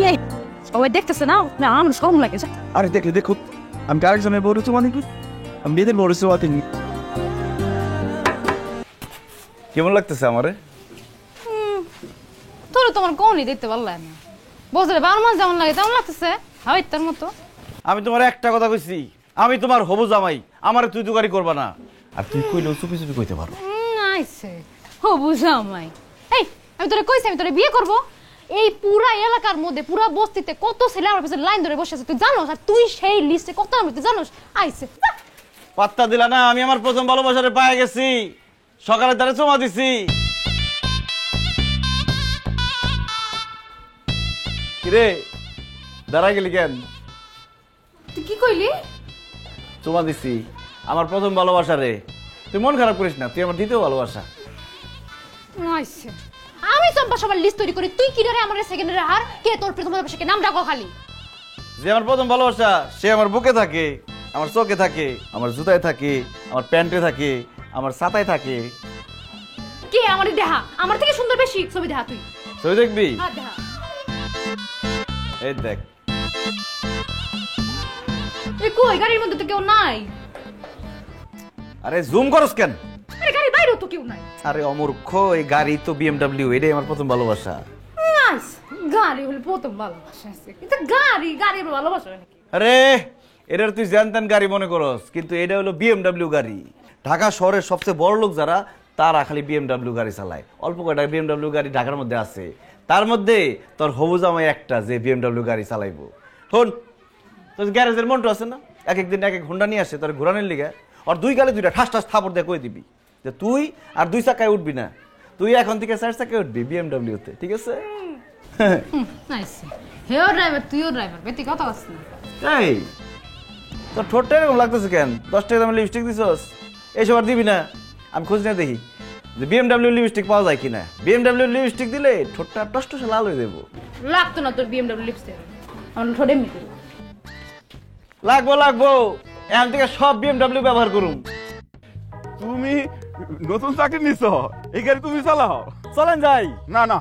এই সবাই দেখতেছে না আমার শরম লাগে। আরে দেখে দেখো, আমি আরেকজনের বড় তো মানে আমি মেয়েদের বড় সোয়াতে নি। কেমন লাগতেছে আমারে? তোর তোমার কোনই দেখতে ভালো লাগে না, বছরে 12 মাস যেমন লাগে তেমন লাগতেছে হয় তার মতো। আমি তোমার একটা কথা কইছি, আমি তোমার হবু জামাই, আমারে তুই তুকারি করবা না। আর তুই কইলেও চুপি চুপি কইতে পারো। আইছে হবু জামাই। এই আমি তোরে কইছি আমি তোরে বিয়ে করব। এই পুরা এলাকার মধ্যে পুরা বস্তিতে কত ছেলে আমার পিছনে লাইন ধরে বসে আছে তুই জানোস? আর তুই সেই লিস্টে কত নাম তুই জানোস? আইছে পাত্তা দিলা না, আমি আমার প্রথম ভালোবাসারে পায়ে গেছি, সকালে তারে চুমা দিছি। কিরে দাঁড়াই গেলি কেন? তুই কি কইলি? চুমা দিছি আমার প্রথম ভালোবাসারে। তুই মন খারাপ করিস না, তুই আমার দ্বিতীয় ভালোবাসা। আইছে আমি চম্পা সবার লিস্ট তৈরি করি, তুই কি রে আমার সেকেন্ডারে হার কে তোর প্রথম ভালোবাসাকে নাম ডাকো খালি। যে আমার প্রথম ভালোবাসা সে আমার বুকে থাকে, আমার চোখে থাকে, আমার জুতায় থাকে, আমার প্যান্টে থাকে, আমার ছাতায় থাকে। কে আমার দেহা আমার থেকে সুন্দর বেশি ছবি দেহা তুই ছবি দেখবি? হ্যাঁ দেহা। এই দেখ। এই কই গাড়ির মধ্যে তো কেউ নাই। আরে জুম করস কেন? আরে গাড়ির বাইরেও তো কেউ নাই। আরে অমূর্খ, এই গাড়ি তো BMW, এটাই আমার প্রথম ভালোবাসা। নাইস, গাড়ি হলো প্রথম ভালোবাসা আছে, কিন্তু গাড়ির ভালোবাসা নাকি? আরে এটার তুই জানতেন গাড়ি মনে করস, কিন্তু এটা হলো BMW গাড়ি। ঢাকা শহরের সবচেয়ে বড় লোক যারা তারা খালি BMW গাড়ি চালায়। অল্প কয়টা BMW গাড়ি ঢাকার মধ্যে আছে, তার মধ্যে তোর হবু জামাই একটা যে BMW গাড়ি চালাইবো। শোন, তোর গ্যারেজের মন্টু আছে না, এক একদিন এক এক হোন্ডা নিয়ে আসে তোর ঘোরানোর লিগে। আর দুই গালে দুইটা ঠাস ঠাস থাপড় দিয়ে কই দিবি যে তুই আর 2 চাকায় উঠবি না, তুই এখন থেকে 4 চাকায় উঠবি BMW-তে, ঠিক আছে? নাইস, হেও ড্রাইভার তুইও ড্রাইভার, বেটি কথা বলছ না। এই তোর ঠোঁটটা এরকম লাগতেছে কেন? 10 টাকা দামের লিপস্টিক দিছস, এইসব আর দিবি না। আমি খোঁজ নিয়ে দেখি যে BMW লিপস্টিক পাওয়া যায় কিনা। BMW লিপস্টিক দিলে ঠোঁটটা টসটসে লাল হয়ে দেবো। লাগতো না তোর BMW লিপস্টিক, আমার ঠোঁটে মিটে লাগবো লাগবো, এখন থেকে সব BMW ব্যবহার করুম। তুমি নতুন চাকরি নিছ, এই গাড়ি তুমি চালাও? চলেন যাই। না না,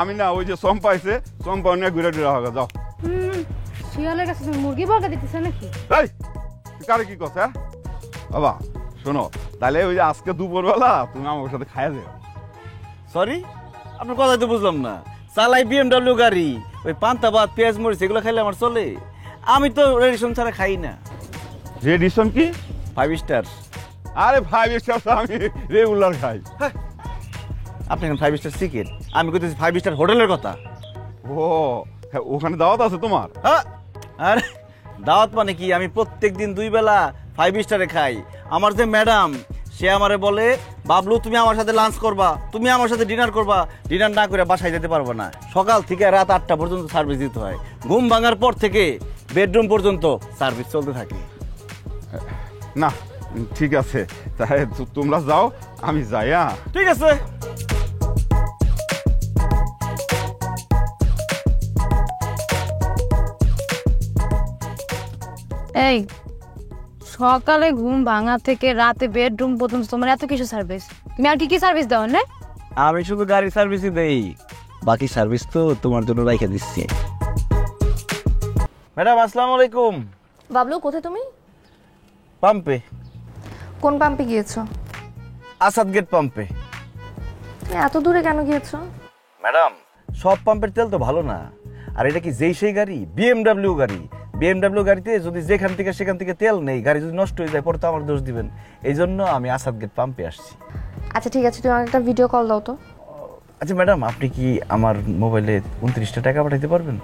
আমি না, ওই যে চম্পা আছে, চম্পা নিয়ে ঘুরে ঘুরে হবে, যাও। শিয়ালের কাছে তুমি মুরগি বর্গা দিতেছ নাকি? এই তুই কারে কি কথা? বাবা শোনো, তাহলে ওই যে আজকে দুপুরবেলা তুমি আমার সাথে খাইয়া যাও। সরি, আপনার কথাই তো বুঝলাম না। চালাই BMW গাড়ি, ওই পান্তা ভাত পেঁয়াজ মরিচ এগুলো খাইলে আমার চলে? আমি তো রেডিশন ছাড়া খাই না। রেডিশন কি? 5 স্টার। আরে 5 স্টার আমি রেগুলার খাই। আপনি এখন 5 স্টার চিকেন, আমি কইতেছি 5 স্টার হোটেলের কথা। ও হ্যাঁ, ওখানে দাওয়াত আছে তোমার? হ্যাঁ, আরে দাওয়াত মানে কি, আমি প্রত্যেকদিন 2 বেলা 5 স্টারে খাই। আমার যে ম্যাডাম, সে আমারে বলে বাবলু তুমি আমার সাথে লাঞ্চ করবা, তুমি আমার সাথে ডিনার করবা, ডিনার না করে বাসায় যেতে পারবো না। সকাল থেকে রাত 8টা পর্যন্ত সার্ভিস দিতে হয়, ঘুম ভাঙার পর থেকে বেডরুম পর্যন্ত সার্ভিস চলতে থাকে। না ঠিক আছে, তাই তোমরা যাও, আমি যাই। হ্যাঁ ঠিক আছে। এই সকালে ঘুম ভাঙা থেকে রাতে বেডরুম পর্যন্ত তোমার এত কিছু সার্ভিস, তুমি আর কি কি সার্ভিস দাও না? আমি শুধু গাড়ি সার্ভিসই দেই, বাকি সার্ভিস তো তোমার জন্য রাইখা দিচ্ছি। ম্যাডাম আসসালামু আলাইকুম। বাবলু কোথায় তুমি? পাম্পে। কোন পাম্পে গিয়েছো? আসাদ গেট পাম্পে। এত দূরে কেন গিয়েছো? ম্যাডাম সব পাম্পের তেল তো ভালো না, আর এটা কি যেই সেই গাড়ি, BMW গাড়ি। BMW গাড়িতে যদি যেখান থেকে সেখান থেকে তেল নেই, গাড়ি যদি নষ্ট হয়ে যায় পরে তো আমার দোষ দিবেন। এই জন্য আমি আসাদ গেট পাম্পে আসছি। আচ্ছা ঠিক আছে, তুমি আমাকে একটা ভিডিও কল দাও তো। আচ্ছা ম্যাডাম, আপনি কি আমার মোবাইলে 29টা টাকা পাঠাইতে পারবেন?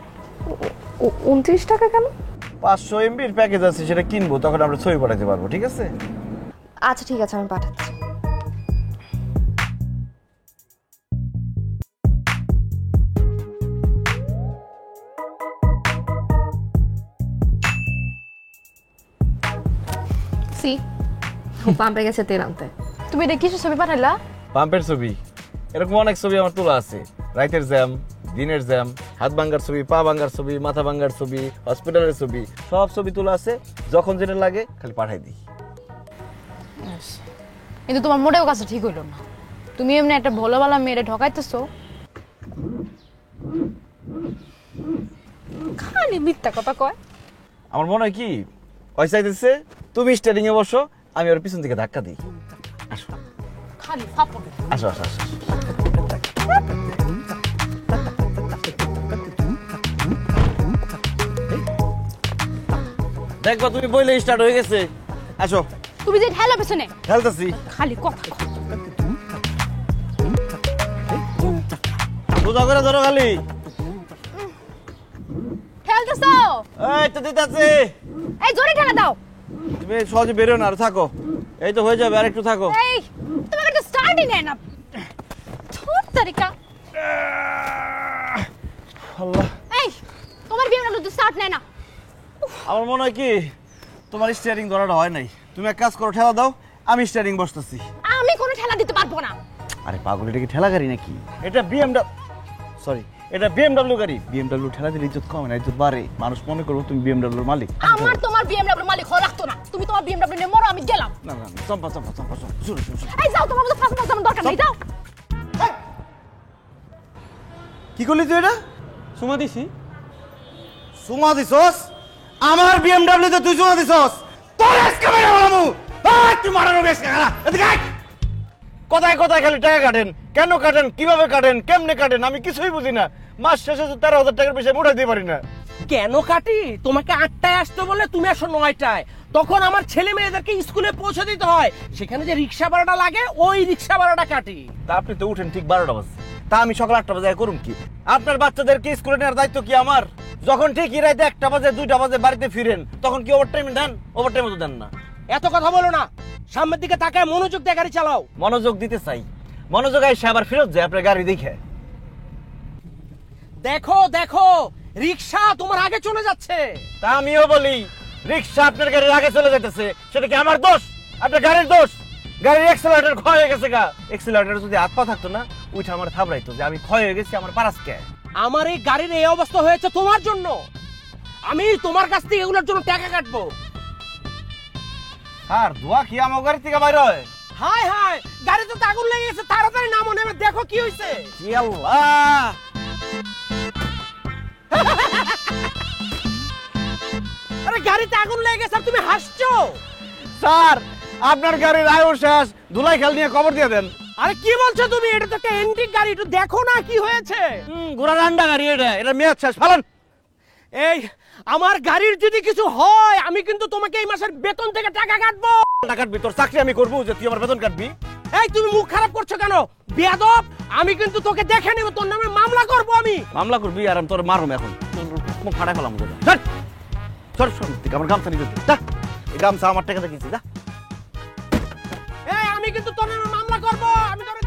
29 টাকা কেন? 500 MB-র প্যাকেজ আছে, সেটা কিনবো, তখন আমরা ছবি পাঠাতে পারবো, ঠিক আছে? আচ্ছা ঠিক আছে, আমি পাঠাচ্ছি। পাম্পে গেছে তেল আনতে। তুমি এটা কিসের ছবি পাঠাইলা? পাম্পের ছবি, এরকম অনেক ছবি আমার তোলা আছে। রাতের জ্যাম, দিনের জ্যাম, হাত ভাঙ্গার ছবি, পা ভাঙ্গার ছবি, মাথা ভাঙ্গার ছবি, হসপিটালের ছবি, সব ছবি তোলা আছে। যখন যেটা লাগে খালি পাঠাই দিই। কিন্তু তোমার মোটেও কাছে ঠিক হইল না, তুমি এমনি একটা ভোলাবালা মেয়েরে ঠকাইতেছো। খালি মিথ্যা কথা কয়। আমার মনে হয় কি ওই চাইতেছে তুমি স্টার্টিং এ বসো, আমি ওর পিছন থেকে ধাক্কা দিই। আসো খালি ফাপড়। আসো আসো আসো। দেখবা তুমি বইলে স্টার্ট হয়ে গেছে। আসো তুমি যে ঠেলা পেছনে খেলতেছি। খালি কথা কয়। বুঝা করে ধরো খালি। ঠেলতেছো? এই তো দিতাছি। এই জোরে ঠেলা দাও। তুমি সহজে বেরো না, আর থাকো। এই তো হয়ে যাবে, আর একটু থাকো। এই তোমাকে তো স্টার্টই নেয় না। ধুর তারিকা। আল্লাহ, এই তোমার বিএমডব্লিউ তো স্টার্ট নেয় না। আমার মনে হয় কি তোমার স্টিয়ারিং ধরাটা হয় নাই। তুমি এক কাজ করো, ঠেলা দাও, আমি স্টিয়ারিং বসতেছি। আমি কোনো ঠেলা দিতে পারবো না। আরে পাগল, এটা কি ঠেলা গাড়ি নাকি? এটা বিএমডব্লিউ, সরি এটা বিএমডব্লিউ গাড়ি। বিএমডব্লিউ ঠেলা দিলে ইজ্জত কমে না, ইজ্জত বাড়ে। মানুষ মনে করবো তুমি বিএমডব্লিউর মালিক। আমার তোমার বিএমডব্লিউ মালিক হওয়া লাগতো না। তুমি তোমার বিএমডব্লিউ নিয়ে মরো, আমি গেলাম। না না না, চম্পা চম্পা চম্পা চম্পা, শুরু শুরু শুরু। এই যাও, তোমার মতো ফাঁস ফাঁস আমার দরকার নেই, যাও। কি করলি তুই? এটা সুমা দিছি। সুমা দিছস? আমার বিএমডব্লিউ তে তুই সুমা দিছস? তোর আজকে মেরে বলমু। এই তুই মারানো বেশ কারা, এদিকে আয়। কোথায় কোথায় খালি টাকা কাটেন, কেন কাটেন, কিভাবে কাটেন, কেমনে কাটেন, আমি কিছুই বুঝি না। মাস শেষে তো 13,000 টাকার বেশি উঠাই দিতে পারি না। কেন কাটি? তোমাকে 8টায় আসতে বলে তুমি আসো 9টায়। তখন আমার ছেলে মেয়েদেরকে স্কুলে পৌঁছে দিতে হয়, সেখানে যে রিক্সা ভাড়াটা লাগে ওই রিক্সা ভাড়াটা কাটি। তা আপনি তো উঠেন ঠিক 12টা বাজে, তা আমি সকাল 8টা বাজে করুন কি? আপনার বাচ্চাদেরকে স্কুলে নেওয়ার দায়িত্ব কি আমার? যখন ঠিক রাইতে 1টা বাজে 2টা বাজে বাড়িতে ফিরেন, তখন কি ওভারটাইম দেন? ওভারটাইম তো দেন না। এত কথা বলো না, সামনের দিকে তাকায় মনোযোগ দিয়ে গাড়ি চালাও। মনোযোগ দিতে চাই, মনোযোগ আইসে আবার ফেরত যায় আপনার গাড়ি দেখে। দেখো দেখো, রিক্সা তোমার আগে চলে যাচ্ছে। তা আমিও বলি, রিক্সা আপনার গাড়ির আগে চলে যাইতেছে, সেটা কি আমার দোষ? আপনার গাড়ির দোষ? গাড়ির এক্সেলারেটর ক্ষয় হয়ে গেছে গা। এক্সেলারেটর যদি হাত পা থাকতো না, উঠে আমার থাবড়াইতো যে আমি ক্ষয় হয়ে গেছি, আমার পারাসকে। আমার এই গাড়ির এই অবস্থা হয়েছে তোমার জন্য। আমি তোমার কাছ থেকে এগুলোর জন্য টাকা কাটবো। আর ধোয়া কি আমার গাড়ি থেকে বাইরে হয়? হায় হায়, গাড়িতে তো আগুন লেগে গেছে, তাড়াতাড়ি নামো, নেমে দেখো কি হয়েছে। কি আল্লাহ! আরে গাড়িতে আগুন লেগে গেছে আর তুমি হাসছো। স্যার, আপনার গাড়ির আয়ু শেষ, ধুলাই খেল নিয়ে খবর দিয়ে দেন। আরে কি বলছো তুমি? এটা তো একটা এন্টিক গাড়ি, একটু দেখো না কি হয়েছে। ঘোড়া রান্ডা গাড়ি এটা, এটা মেয়াদ শেষ, ফালান। এই আমার গাড়ির যদি কিছু হয়, আমি কিন্তু তোমাকে এই মাসের বেতন থেকে টাকা কাটবো। টাকা কাটবি? তোর চাকরি আমি করবো যে তুই আমার বেতন কাটবি? এই তুমি মুখ খারাপ করছো কেন বেয়াদব? আমি কিন্তু তোকে দেখে নেব, তোর নামে মামলা করব আমি। মামলা করবি আর আমি তোর মারুম এখন, মুখ ফাটাই ফেলাম। সর সর, আমার গামছা নিয়ে যেতে, যা। এই গামছা আমার টাকা দেখেছি, যা। এই আমি কিন্তু তোর নামে মামলা করব, আমি তোর